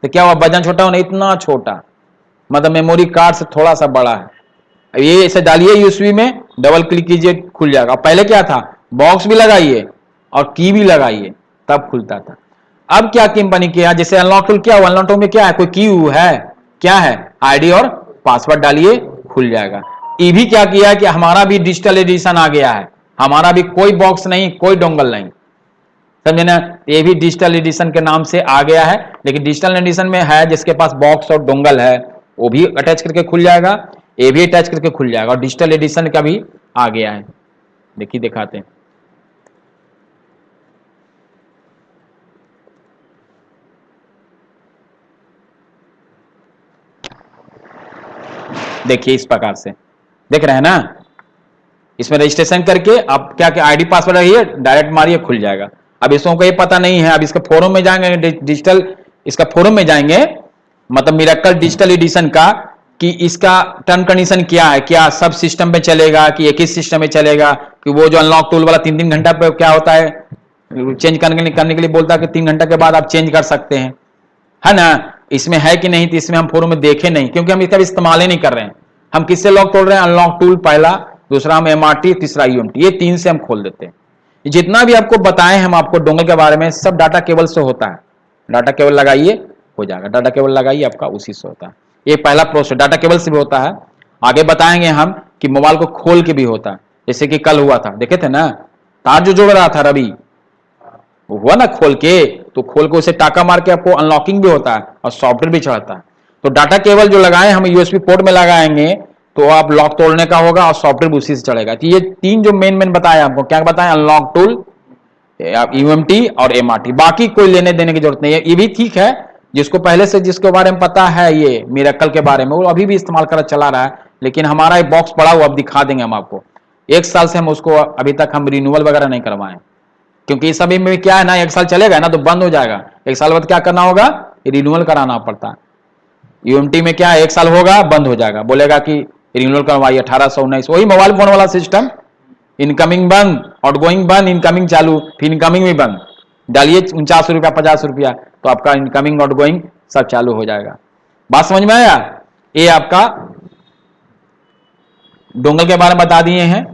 तो क्या हुआ, वजन छोटा होना, इतना छोटा, मतलब मेमोरी कार्ड से थोड़ा सा बड़ा है। अब ये ऐसे डालिए यूएसबी में, डबल क्लिक कीजिए, खुल जाएगा। पहले क्या था, बॉक्स भी लगाइए और की भी लगाइए तब खुलता था। अब क्या कंपनी किया, जैसे अनलॉक टूल, क्या हुआ, अनलॉक टूल में क्या है, कोई की है, क्या है, आईडी और पासवर्ड डालिए, खुल जाएगा। ये भी क्या किया कि हमारा भी डिजिटल एडिशन आ गया है, हमारा भी कोई बॉक्स नहीं, कोई डोंगल नहीं, समझे ना। ये भी डिजिटल एडिशन के नाम से आ गया है। लेकिन डिजिटल एडिशन में है जिसके पास बॉक्स और डोंगल है वो भी अटैच करके खुल जाएगा, ये भी अटैच करके खुल जाएगा, और डिजिटल एडिशन का भी आ गया है। देखिए दिखाते हैं, देखिए इस प्रकार से देख रहे हैं ना। इसमें रजिस्ट्रेशन करके आप क्या क्या आईडी पासवर्ड रहिए, डायरेक्ट मारिए, खुल जाएगा। अब इसको कोई पता नहीं है, अब इसका फोरम में जाएंगे, डिजिटल इसका फोरम में जाएंगे, मतलब मिरेकल डिजिटल एडिशन का, कि इसका टर्म कंडीशन क्या है, क्या सब सिस्टम में चलेगा कि एक ही सिस्टम में चलेगा, कि वो जो अनलॉक टूल वाला 3-3 घंटा पे क्या होता है, चेंज करने के लिए बोलता है कि 3 घंटा के बाद आप चेंज कर सकते हैं, है ना। इसमें है कि नहीं, तो इसमें हम फोरम में देखे नहीं, क्योंकि हम इसका इस्तेमाल ही नहीं कर रहे हैं। हम किससे लॉक तोड़ रहे हैं, अनलॉक टूल पहला, दूसरा हम MRT, तीसरा UMT, ये 3 से हम खोल देते हैं। जितना भी आपको बताएं हम आपको डोंगल के बारे में, सब डाटा केबल से होता है। डाटा केबल लगाइए, हो जाएगा, डाटा केबल लगाइए, आपका उसी से होता है। ये पहला प्रोसेस डाटा केबल से भी होता है। आगे बताएंगे हम कि मोबाइल को खोल के भी होता है, जैसे कि कल हुआ था, देखे थे ना, तार जो जोड़ रहा था रवि, हुआ ना खोल के, तो खोल के उसे टाका मार के आपको अनलॉकिंग भी होता है और सॉफ्टवेयर भी चढ़ता है। तो डाटा केबल जो लगाए हम USB पोर्ट में लगाएंगे तो आप लॉक तोड़ने का होगा और सॉफ्टवेयर उसी से चढ़ेगा। तो ये 3 जो मेन बताया आपको, क्या बताया, अनलॉक टूल, UMT और MRT, बाकी कोई लेने देने की जरूरत नहीं है। ये भी ठीक है, जिसको पहले से जिसके बारे में पता है ये मिरेकल के बारे में, वो अभी भी इस्तेमाल कर चला रहा है। लेकिन हमारा एक बॉक्स पड़ा हुआ, अब दिखा देंगे हम आपको। 1 साल से हम उसको अभी तक हम रिन्यूअल वगैरह नहीं करवाएं, क्योंकि इस सभी में क्या है ना, 1 साल चलेगा ना तो बंद हो जाएगा, 1 साल बाद क्या करना होगा, रिन्यूअल कराना पड़ता है। UMT में क्या है, 1 साल होगा बंद हो जाएगा, बोलेगा कि रिन्यूअल करवाइए 1819, वही मोबाइल फोन वाला सिस्टम, इनकमिंग बंद, आउटगोइंग बंद, इनकमिंग चालू, फिर इनकमिंग भी बंद, डालिए 49 रुपया 50 रुपया, तो आपका इनकमिंग आउटगोइंग सब चालू हो जाएगा। बात समझ में आया। ये आपका डोंगल के बारे में बता दिए हैं।